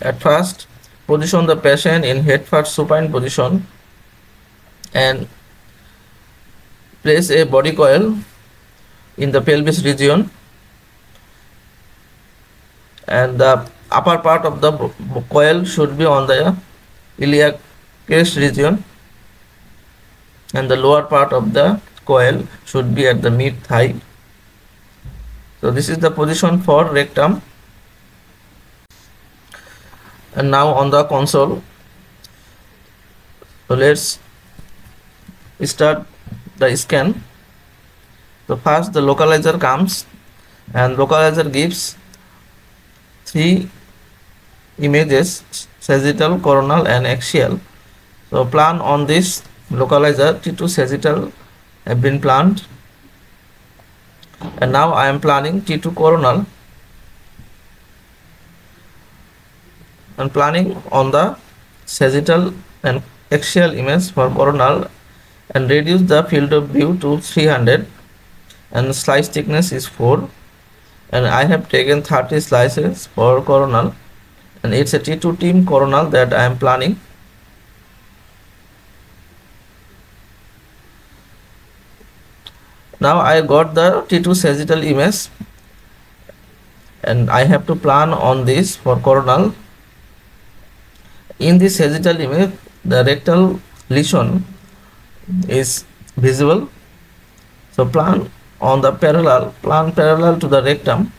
At first, position the patient in head first supine position and place a body coil in the pelvis region, and the upper part of the coil should be on the iliac crest region, and the lower part of the coil should be at the mid thigh. So this is the position for rectum. And now on the console, so let's start the scan. So first the localizer comes, and localizer gives 3 images: sagittal, coronal and axial. So plan on this localizer. T2 sagittal have been planned, and now I am planning T2 coronal and planning on the sagittal and axial image for coronal, and reduce the field of view to 300, and slice thickness is 4, and I have taken 30 slices for coronal, and it's a T2 team coronal that I am planning. Now I got the T2 sagittal image, and I have to plan on this for coronal. In this sagittal image, the rectal lesion is visible, so plan on the parallel to the rectum.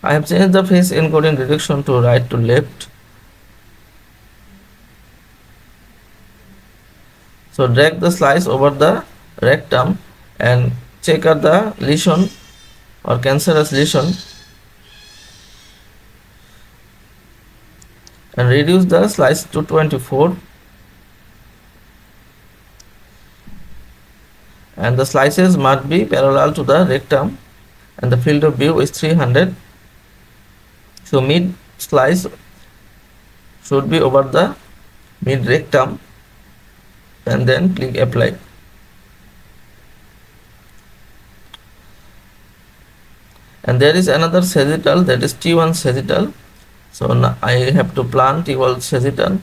I have changed the face encoding direction to right to left. So drag the slice over the rectum and check out the lesion or cancerous lesion, and reduce the slice to 24, and the slices must be parallel to the rectum, and the field of view is 300. So mid slice should be over the mid rectum, and then click apply. And there is another sagittal, that is T1 sagittal. So now I have to plan T1 sagittal.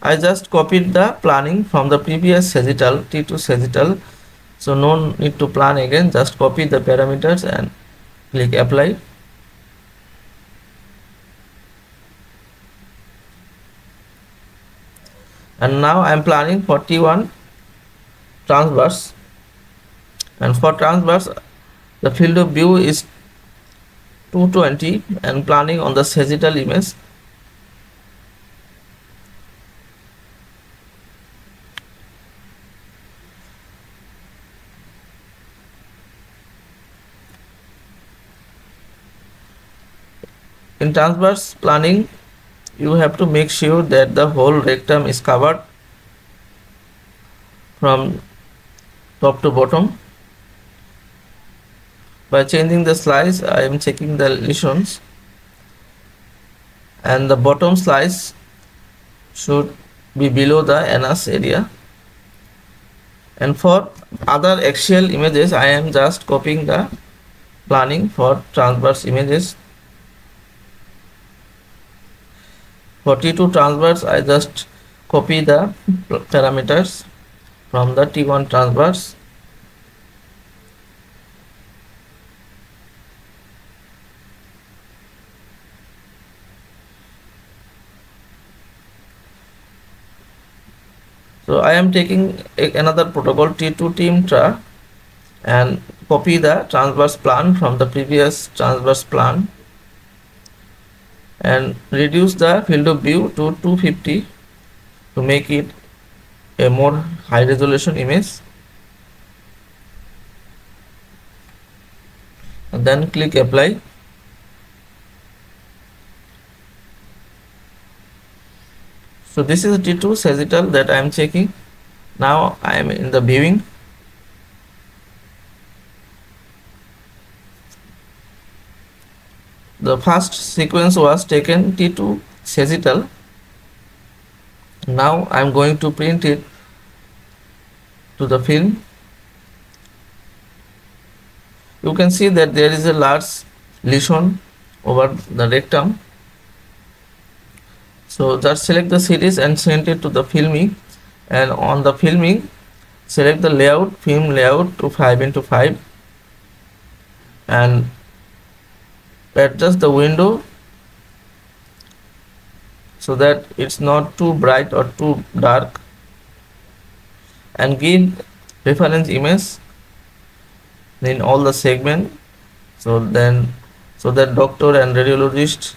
I just copied the planning from the previous sagittal, T2 sagittal. So no need to plan again, just copy the parameters and click apply. And now I am planning for T1 transverse, and for transverse the field of view is 220, and planning on the sagittal image. In transverse planning, you have to make sure that the whole rectum is covered from top to bottom. By changing the slice, I am checking the lesions, and the bottom slice should be below the anus area. And for other axial images, I am just copying the planning for transverse images. For T2 transverse, I just copy the parameters from the T1 transverse. So I am taking another protocol, T2 team tra, and copy the transverse plan from the previous transverse plan, and reduce the field of view to 250 to make it a more high resolution image, and then click apply. So this is T2 sagittal that I am checking. Now I am in the viewing. The first sequence was taken T2 sagittal. Now I am going to print it to the film. You can see that there is a large lesion over the rectum. So just select the series and send it to the filming, and on the filming select the layout, film layout to 5x5, and adjust the window so that it's not too bright or too dark, and give reference image in all the segment, so that doctor and radiologist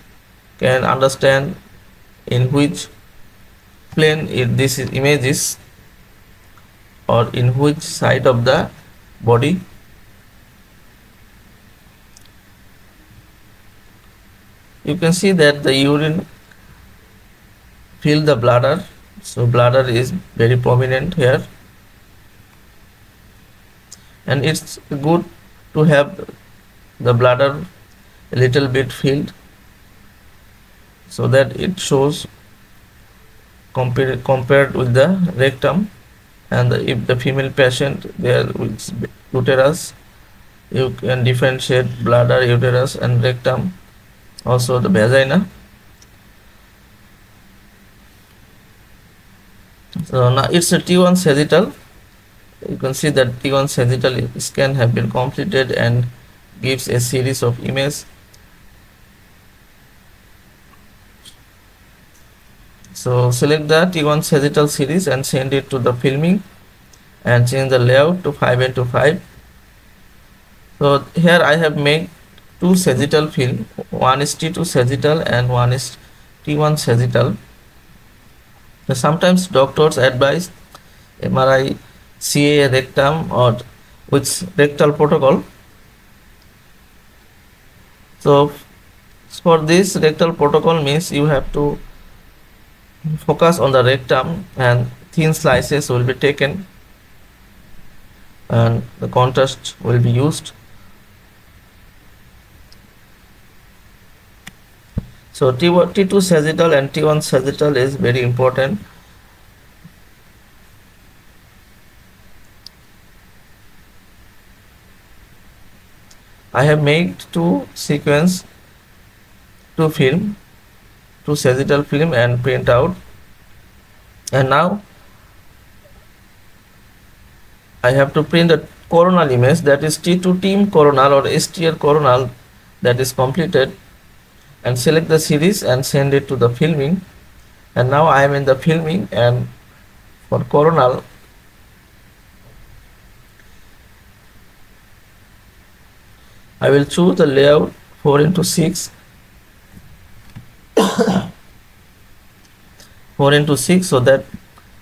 can understand in which plane this image is, or in which side of the body. You can see that the urine fill the bladder, so bladder is very prominent here, and it's good to have the bladder a little bit filled so that it shows compared with the rectum. And if the female patient there with uterus, you can differentiate bladder, uterus and rectum, also the vagina. So now it's a T1 sagittal. You can see that T1 sagittal scan have been completed and gives a series of images. So select the T1 sagittal series and send it to the filming, and change the layout to 5x5. So here I have made two sagittal film, one is T2 sagittal and one is T1 sagittal. So sometimes doctors advise MRI, CA rectum or with rectal protocol. So for this rectal protocol means you have to focus on the rectum, and thin slices will be taken and the contrast will be used. So T2 sagittal and T1 sagittal is very important. I have made two sequence, two film, two sagittal film and print out. And now I have to print a coronal image, that is T2 team coronal or STR coronal, that is completed, and select the series and send it to the filming. And now I am in the filming, and for coronal I will choose the layout 4x6 4x6 so that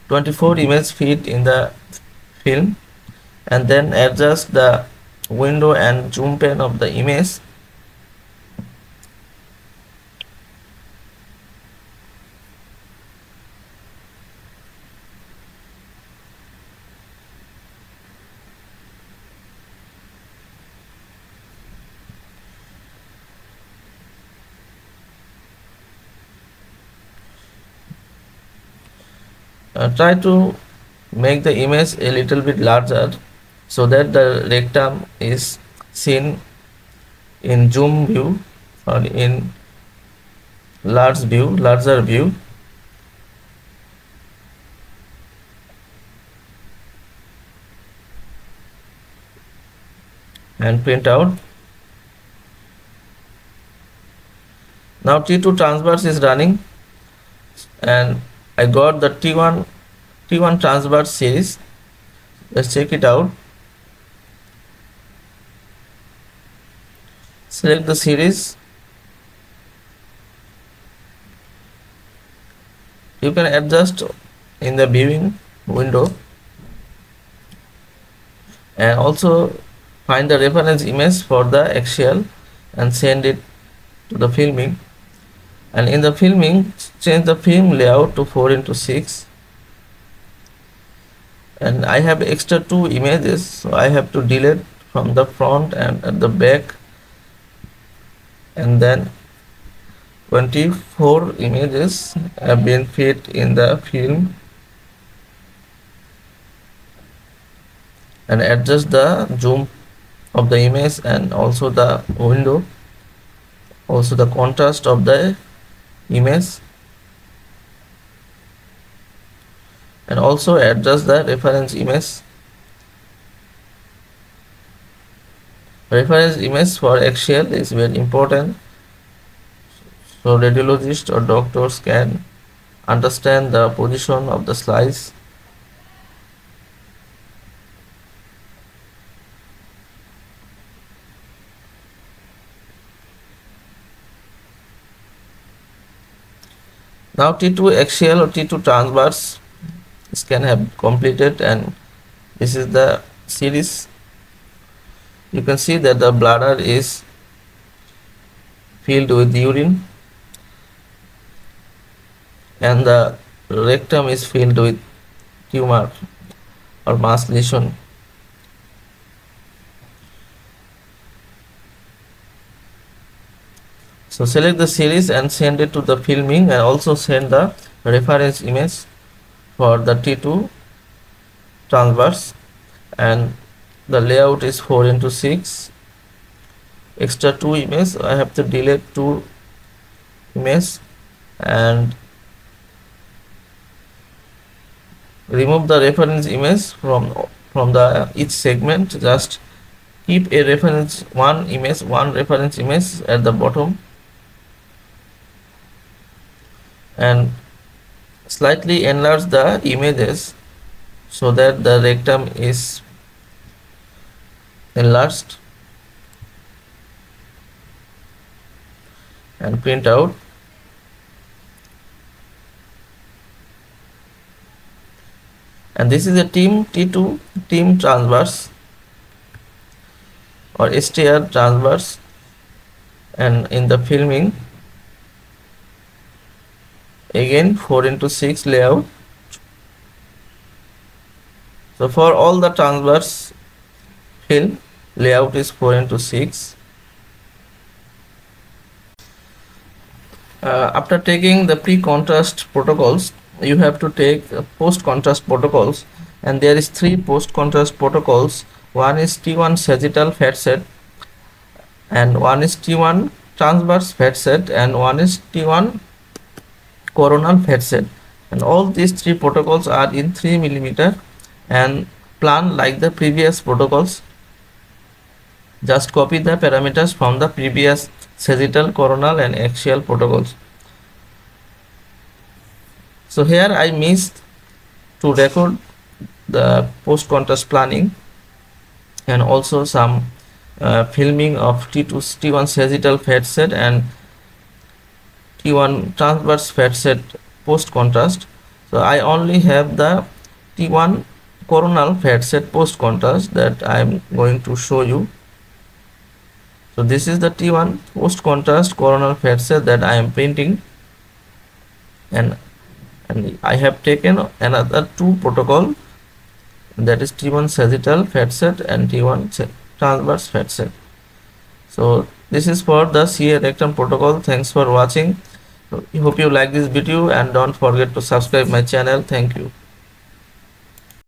24 images fit in the film, and then adjust the window and zoom pen of the image. Try to make the image a little bit larger so that the rectum is seen in zoom view or in larger view. And print out. Now T2 transverse is running, and I got the T1 transverse series. Let's check it out. Select the series. You can adjust in the viewing window, and also find the reference image for the axial and send it to the filming. And in the filming, change the film layout to 4x6. And I have extra two images, so I have to delete from the front and at the back, and then 24 images have been fit in the film, and adjust the zoom of the image and also the window, also the contrast of the image, and also adjust the reference image. Reference image for axial is very important, so radiologists or doctors can understand the position of the slice. Now T2 axial or T2 transverse scan have completed, and this is the series. You can see that the bladder is filled with urine and the rectum is filled with tumor or mass lesion. So select the series and send it to the filming, and also send the reference image for the T2 transverse, and the layout is 4:6. Extra 2 images, I have to delete 2 images and remove the reference image from the each segment. Just keep a reference one reference image at the bottom, and slightly enlarge the images so that the rectum is enlarged, and print out. And this is a T2 team transverse or STR transverse, and in the filming again 4:6 layout. So for all the transverse film, layout is 4:6. After taking the pre-contrast protocols, you have to take post-contrast protocols, and there is 3 post-contrast protocols. One is T1 sagittal fat set, and one is T1 transverse fat set, and one is T1 coronal fat set. And all these 3 protocols are in 3 mm and plan like the previous protocols. Just copy the parameters from the previous sagittal, coronal and axial protocols. So here I missed to record the post-contrast planning and also some filming of T1 sagittal fat set and T1 transverse fat set post-contrast. So I only have the T1 coronal fat set post-contrast that I am going to show you. So this is the T1 post-contrast coronal fat set that I am printing, and I have taken another 2 protocol, that is T1 sagittal fat set and T1 transverse fat set. So this is for the CA rectum protocol. Thanks for watching. I hope you like this video, and don't forget to subscribe my channel. Thank you.